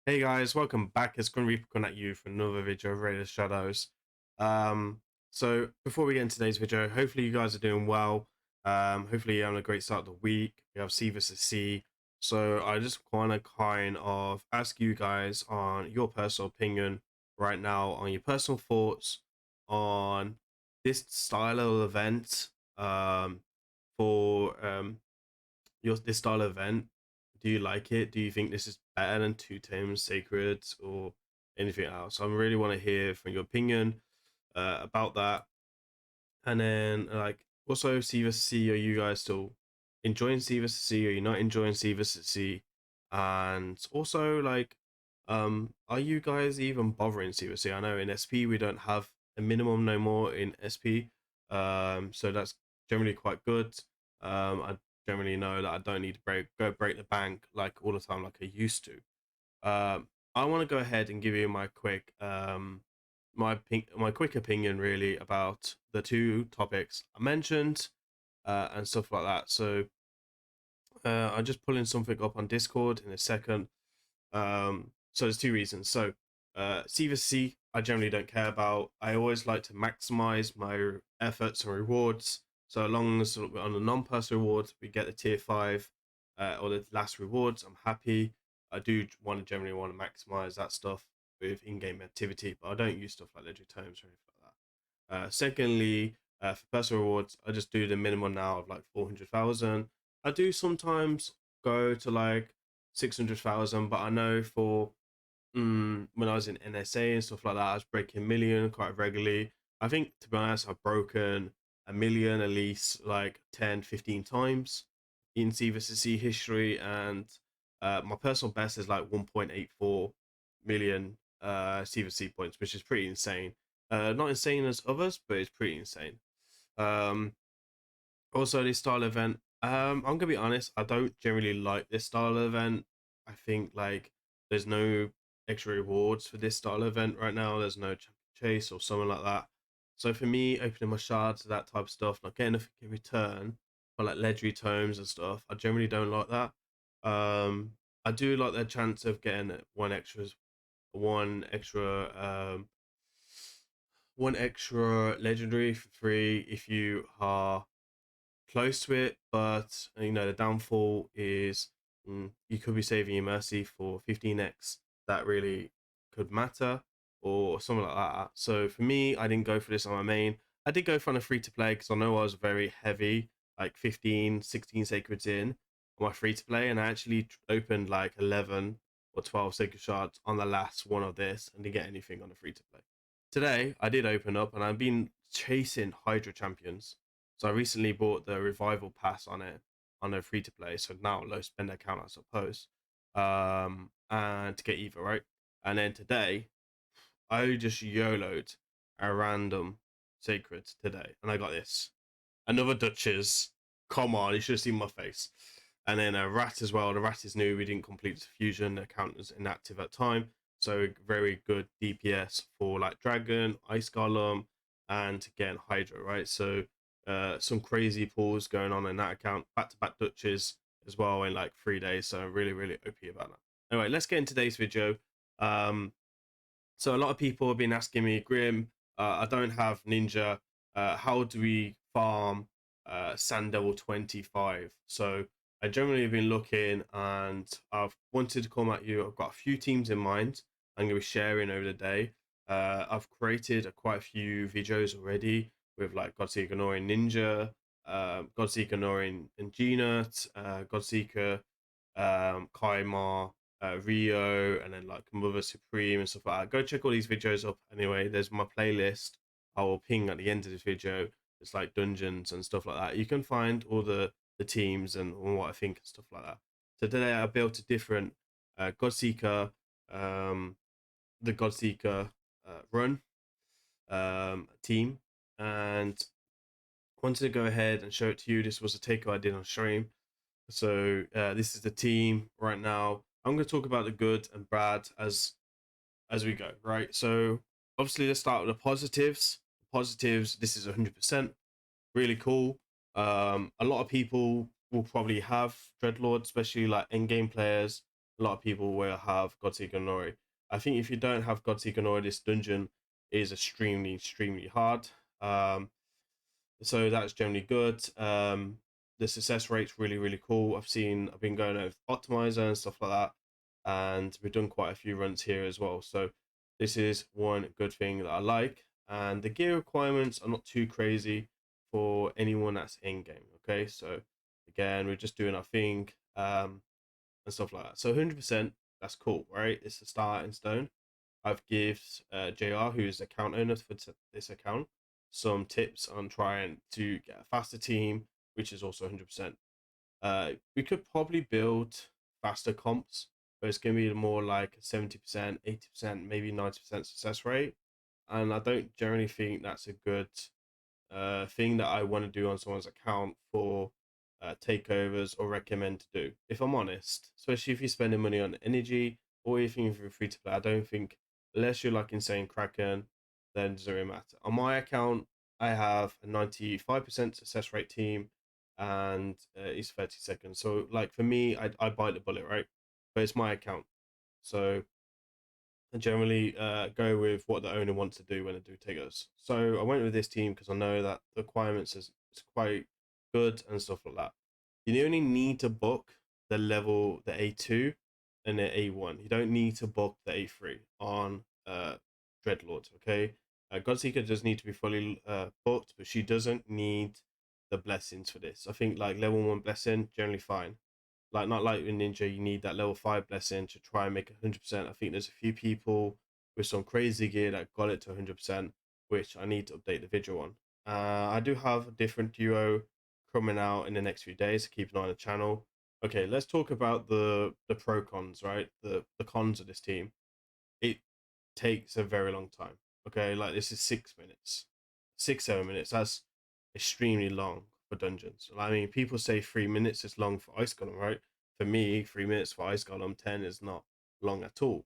Hey guys, welcome back. It's grimreaper coming at you for another video of Raiders Shadows. Um, so before we get into today's video, hopefully you guys are doing well. Hopefully you're having a great start of the week. We have C versus C. So I just want to kind of ask you guys on your personal opinion right now, on your personal thoughts on this style of event. For your this style of event, do you like it? Do you think this is better than Two Tames Sacred or anything else? I really want to hear from your opinion about that. And then like also C vs C, are you guys still enjoying C vs C? Are you not enjoying C vs C? And also like are you guys even bothering C vs C? I know in SP we don't have a minimum no more in SP. So that's generally quite good. I generally know that I don't need to break the bank like all the time like I used to. I want to go ahead and give you my quick opinion really about the two topics I mentioned and stuff like that. So I'm just pulling something up on Discord in a second. So there's two reasons. So C vs C, I generally don't care about. I always like to maximize my efforts and rewards. So long as on the non-personal rewards we get the tier 5 or the last rewards, I'm happy. I do generally want to maximize that stuff with in-game activity, but I don't use stuff like legendary tomes or anything like that. Secondly, for personal rewards, I just do the minimum now of like 400,000. I do sometimes go to like 600,000, but I know for when I was in NSA and stuff like that, I was breaking million quite regularly. I think, to be honest, I've broken a million at least like 10, 15 times in C versus C history, and my personal best is like 1.84 million C versus C points, which is pretty insane. Not insane as others, but it's pretty insane. Um, Also, this style event, I'm gonna be honest, I don't generally like this style of event. I think like there's no extra rewards for this style of event right now. There's no champion chase or something like that. So for me, opening my shards, that type of stuff, not getting anything in return for like legendary tomes and stuff, I generally don't like that. I do like the chance of getting one extra one extra legendary for free if you are close to it, but you know the downfall is you could be saving your mercy for 15x. That really could matter, or something like that. So for me, I didn't go for this on my main. I did go for on a free to play because I know I was very heavy, like 15, 16 sacreds in on my free to play, and I actually opened like 11 or 12 sacred shards on the last one of this and didn't get anything on the free to play. Today, I did open up and I've been chasing Hydra champions. So I recently bought the revival pass on it on a free to play, so now low spend account, I suppose. And to get Eva, right? And then today, I just YOLO'd a random sacred today, and I got this. Another Duchess. Come on, you should have seen my face. And then a rat as well. The rat is new. We didn't complete the fusion. The account was inactive at time. So very good DPS for like Dragon, Ice Golem, and again Hydra, right? So some crazy pulls going on in that account. Back-to-back Duchess as well in like 3 days. So I'm really, really OP about that. Anyway, let's get into today's video. Um, so a lot of people have been asking me, Grim, I don't have Ninja. How do we farm Sand Devil 25? So I generally have been looking and I've wanted to come at you. I've got a few teams in mind I'm going to be sharing over the day. I've created quite a few videos already with like Godseeker Norin Ninja, Godseeker Norin and Gnut, Godseeker, Kaimar, Rio, and then like Mother Supreme and stuff like that. Go check all these videos up anyway. There's my playlist. I will ping at the end of this video. It's like dungeons and stuff like that. You can find all the teams and what I think and stuff like that. So today I built a different Godseeker, the Godseeker run team, and wanted to go ahead and show it to you. This was a takeover I did on stream. So this is the team right now. I'm going to talk about the good and bad as we go, right? So obviously let's start with the positives. Positives, this is 100% really cool. A lot of people will probably have Dreadlord, especially like in-game players. a lot of people will have Godseeker Nori. I think if you don't have Godseeker Nori, this dungeon is extremely hard. Um, so that's generally good. The success rate's really cool. I've been going over optimizer and stuff like that, and we've done quite a few runs here as well. So this is one good thing that I like, and the gear requirements are not too crazy for anyone that's in game. Okay, so again, we're just doing our thing, and stuff like that. So 100%, that's cool, right? It's a start in stone. I've given JR, who's account owner for this account, some tips on trying to get a faster team, which is also 100%. We could probably build faster comps, but it's going to be more like 70%, 80%, maybe 90% success rate. And I don't generally think that's a good thing that I want to do on someone's account for takeovers or recommend to do. If I'm honest, especially if you're spending money on energy or even if you're free to play, I don't think, unless you're like insane Kraken, then it doesn't really matter. On my account, I have a 95% success rate team and it's 30 seconds. So, like for me, I bite the bullet, right? But it's my account. So, and generally go with what the owner wants to do when they do takeovers. So I went with this team because I know that the requirements is quite good and stuff like that. You only need to book the A2 and the A1. You don't need to book the A3 on Dreadlord, okay? Godseeker does need to be fully booked, but she doesn't need the blessings for this. I think like level 1 blessing, generally fine. Like not like in Ninja, you need that level 5 blessing to try and make 100%. I think there's a few people with some crazy gear that got it to 100%, which I need to update the video on. I do have a different duo coming out in the next few days, so keep an eye on the channel. Okay, let's talk about the pro cons, right? The cons of this team. It takes a very long time. Okay, like this is 6 minutes, 6 7 minutes. That's extremely long for dungeons. I mean, people say 3 minutes is long for ice golem, right? For me, 3 minutes for ice golem 10 is not long at all.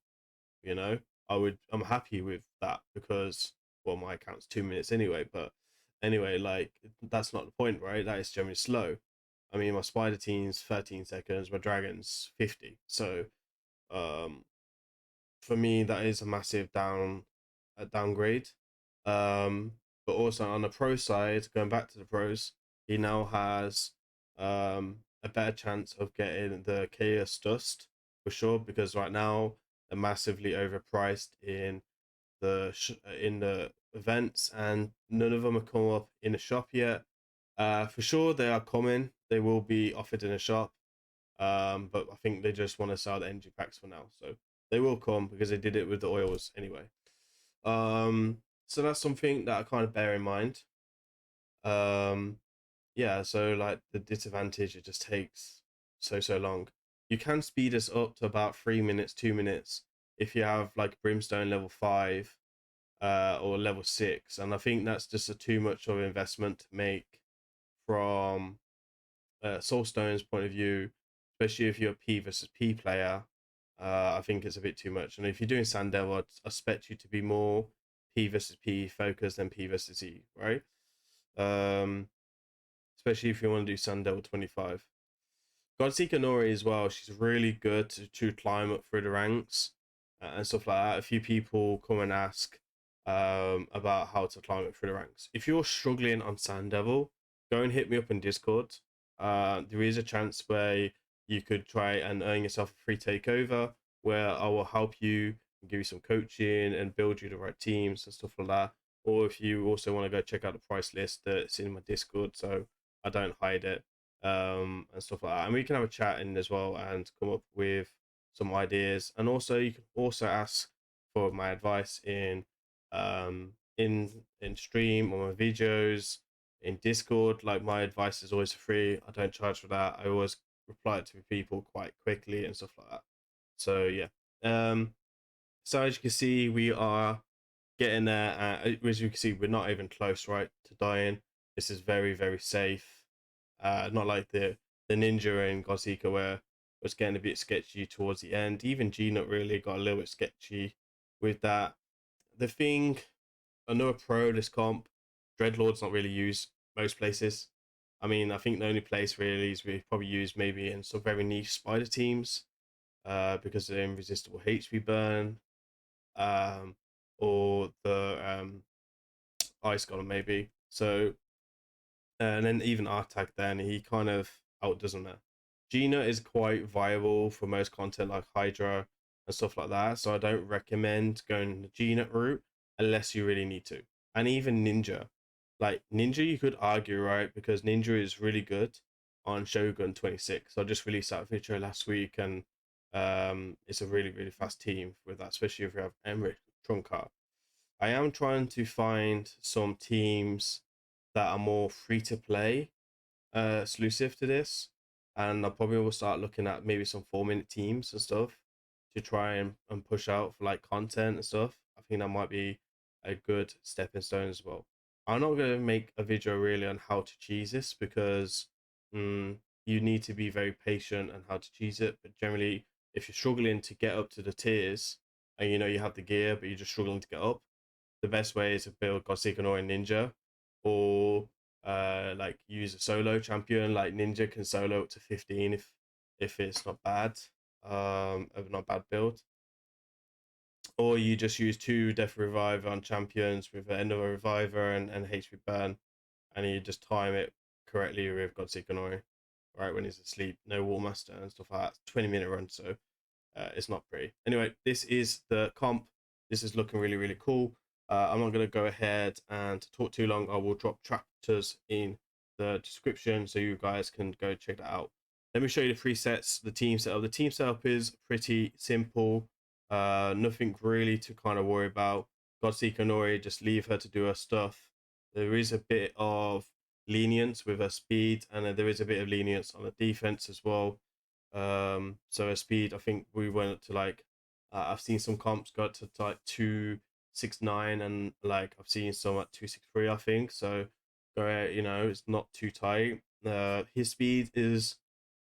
You know, I'm happy with that because well, my account's 2 minutes anyway. But anyway, like that's not the point, right? That is generally slow. I mean, my spider team's 13 seconds, my dragon's 50. So um for me that is a massive downgrade. But also on the pro side, going back to the pros, he now has a better chance of getting the chaos dust for sure, because right now they're massively overpriced in the events, and none of them have come up in the shop yet. For sure they are coming, they will be offered in a shop, but I think they just want to sell the energy packs for now. So they will come because they did it with the oils anyway. So that's something that I kind of bear in mind. Um, yeah, so like the disadvantage, it just takes so long. You can speed this up to about 3 minutes, 2 minutes if you have like Brimstone level 5 or level 6, and I think that's just a too much of an investment to make from Soulstone's point of view, especially if you're a P versus P player. I think it's a bit too much. And if you're doing Sand Devil, I expect you to be more P versus P focused than P versus E, right? Um, Especially if you want to do Sand Devil 25. Godseeker Nori as well, she's really good to climb up through the ranks and stuff like that. A few people come and ask about how to climb up through the ranks. If you're struggling on Sand Devil, go and hit me up in Discord. There is a chance where you could try and earn yourself a free takeover where I will help you and give you some coaching and build you the right teams and stuff like that. Or if you also want to go check out the price list that's in my Discord, so I don't hide it, and stuff like that. And we can have a chat in as well and come up with some ideas. And also, you can also ask for my advice in stream or my videos in Discord. Like my advice is always free. I don't charge for that. I always reply to people quite quickly and stuff like that. So yeah. So as you can see, we are getting there. As you can see, we're not even close, right, to dying. This is very safe. Not like the ninja in Godseeker where it was getting a bit sketchy towards the end. Even G-Nut really got a little bit sketchy with that. The thing, another pro this comp, Dreadlord's not really used most places. I mean, I think the only place really is we probably use maybe in some very niche spider teams. because they're irresistible HP burn, um, or the ice golem maybe. So and then even Artag, then he kind of outdoes them there. Gina is quite viable for most content like Hydra and stuff like that, so I don't recommend going the Gina route unless you really need to. And even Ninja, like Ninja, you could argue, right, because Ninja is really good on Shogun 26. So I just released that video last week, and it's a really fast team with that, especially if you have Emmerich Trunkar. I am trying to find some teams that are more free to play exclusive to this, and I probably will start looking at maybe some 4 minute teams and stuff to try and push out for like content and stuff. I think that might be a good stepping stone as well. I'm not going to make a video really on how to cheese this because you need to be very patient on how to cheese it. But generally, if you're struggling to get up to the tiers and you know you have the gear but you're just struggling to get up, the best way is to build Godseeker or Ninja, or like use a solo champion. Like Ninja can solo up to 15 if it's not bad, of not bad build. Or you just use 2 Death Revive on champions with another Reviver and HP burn, and you just time it correctly with Godseeker Nori, right when he's asleep. No Warmaster and stuff like that. 20-minute run, so it's not pretty. Anyway, this is the comp. This is looking really cool. I'm not going to go ahead and talk too long. I will drop chapters in the description so you guys can go check that out. Let me show you the presets, the team setup. The team setup is pretty simple. Nothing really to kind of worry about. Godseeker Nori, just leave her to do her stuff. There is a bit of lenience with her speed, and there is a bit of lenience on the defense as well. So her speed, I think we went to like I've seen some comps got to like 269, and like I've seen some at 263, I think. So you know, it's not too tight. His speed is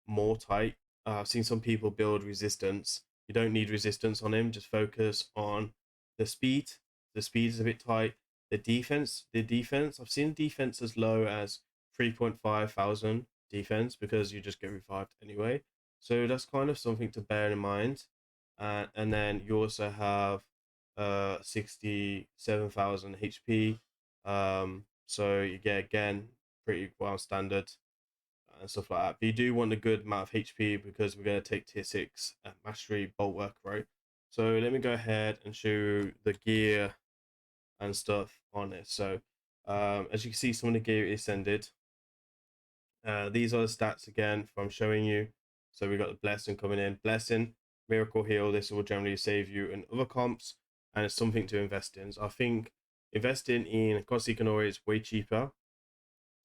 more tight. I've seen some people build resistance. You don't need resistance on him, just focus on the speed. The speed is a bit tight. The defense, I've seen defense as low as 3.5 thousand defense because you just get revived anyway. So that's kind of something to bear in mind. And then you also have 67,000 HP. So you get again pretty well standard and stuff like that. But you do want a good amount of HP because we're going to take tier 6 mastery bolt work, right? So let me go ahead and show you the gear and stuff on it. So as you can see, some of the gear is ascended. These are the stats again from showing you. So we got the blessing coming in. Blessing, miracle heal. This will generally save you in other comps, and it's something to invest in. So I think investing in Godseeker Nori is way cheaper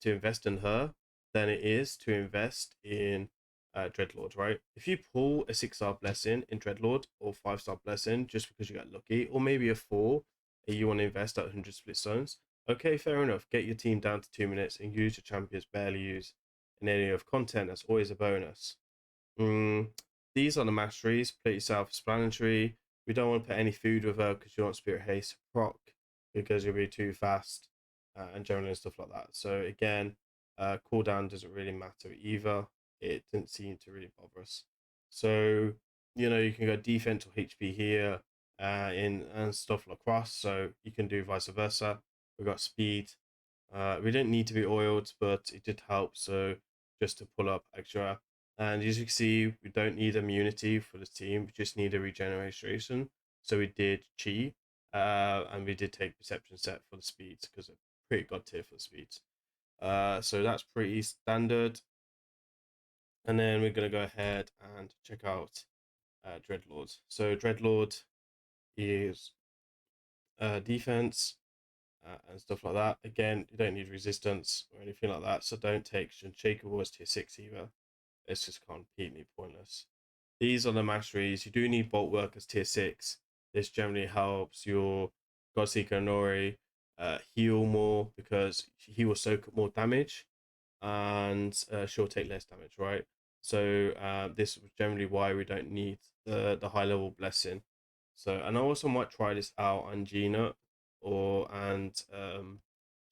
to invest in her than it is to invest in Dreadlord, right? If you pull a 6-star blessing in Dreadlord or 5-star blessing just because you got lucky, or maybe a 4 and you want to invest at 100 split stones, okay, fair enough. Get your team down to 2 minutes and use your champions barely use an area of content. That's always a bonus. These are the masteries. Pretty self-explanatory. We don't want to put any food with her because you want Spirit Haste proc because you'll be too fast and generally stuff like that. So again, cooldown doesn't really matter either. It didn't seem to really bother us. So you know, you can go defense or HP here in and stuff across. So you can do vice versa. We've got speed. We don't need to be oiled, but it did help. So just to pull up extra. And as you can see, we don't need immunity for the team. We just need a regeneration. So we did chi, and we did take perception set for the speeds because it's pretty god tier for the speeds. So that's pretty standard. And then we're gonna go ahead and check out Dreadlord. So Dreadlord is defense and stuff like that. Again, you don't need resistance or anything like that. So don't take Unshakable as tier 6 either. It's just completely pointless. These are the masteries. You do need bolt work as tier 6. This generally helps your Godseeker Nori heal more because he will soak up more damage, and she'll take less damage, right? So this is generally why we don't need the high level blessing. So, and I also might try this out on Gina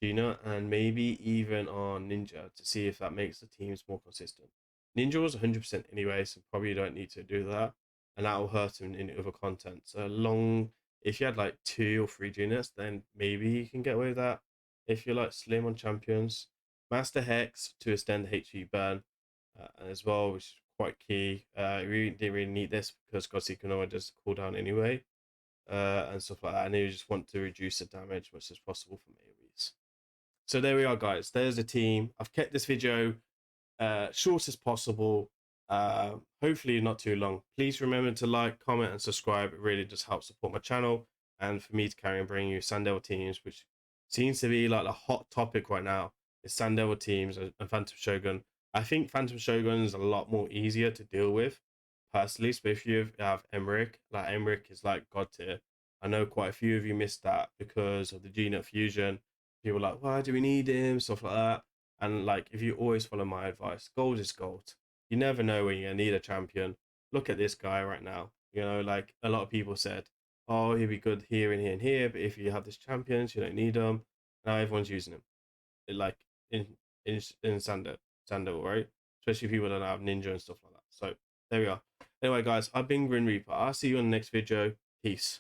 Gina and maybe even on Ninja to see if that makes the teams more consistent. Ninja was 100% anyway, so probably don't need to do that. and that will hurt him in other content. So if you had like 2 or 3 units, then maybe you can get away with that. If you're like slim on champions, Master Hex to extend the HP burn as well, which is quite key. We didn't really need this because Godseeker does cooldown anyway, and stuff like that. And you just want to reduce the damage as much as possible from AoEs. So there we are, guys. There's the team. I've kept this video short as possible. Hopefully not too long. Please remember to like, comment, and subscribe. It really just helps support my channel and for me to carry on bringing you Sandevil teams, which seems to be like the hot topic right now. Is Sandevil teams and Phantom Shogun. I think Phantom Shogun is a lot more easier to deal with personally, especially if you have Emmerich. Like Emmerich is like god tier. I know quite a few of you missed that because of the G-Nut fusion. People were like, why do we need him? Stuff like that. And like, if you always follow my advice, gold is gold. You never know when you need a champion. Look at this guy right now. You know, like a lot of people said, oh, he'd be good here and here and here, but if you have this champions, you don't need them. Now everyone's using him, like in Sando, right? Especially people that have ninja and stuff like that. So there we are. Anyway, guys, I've been Grim Reaper. I'll see you on the next video. Peace.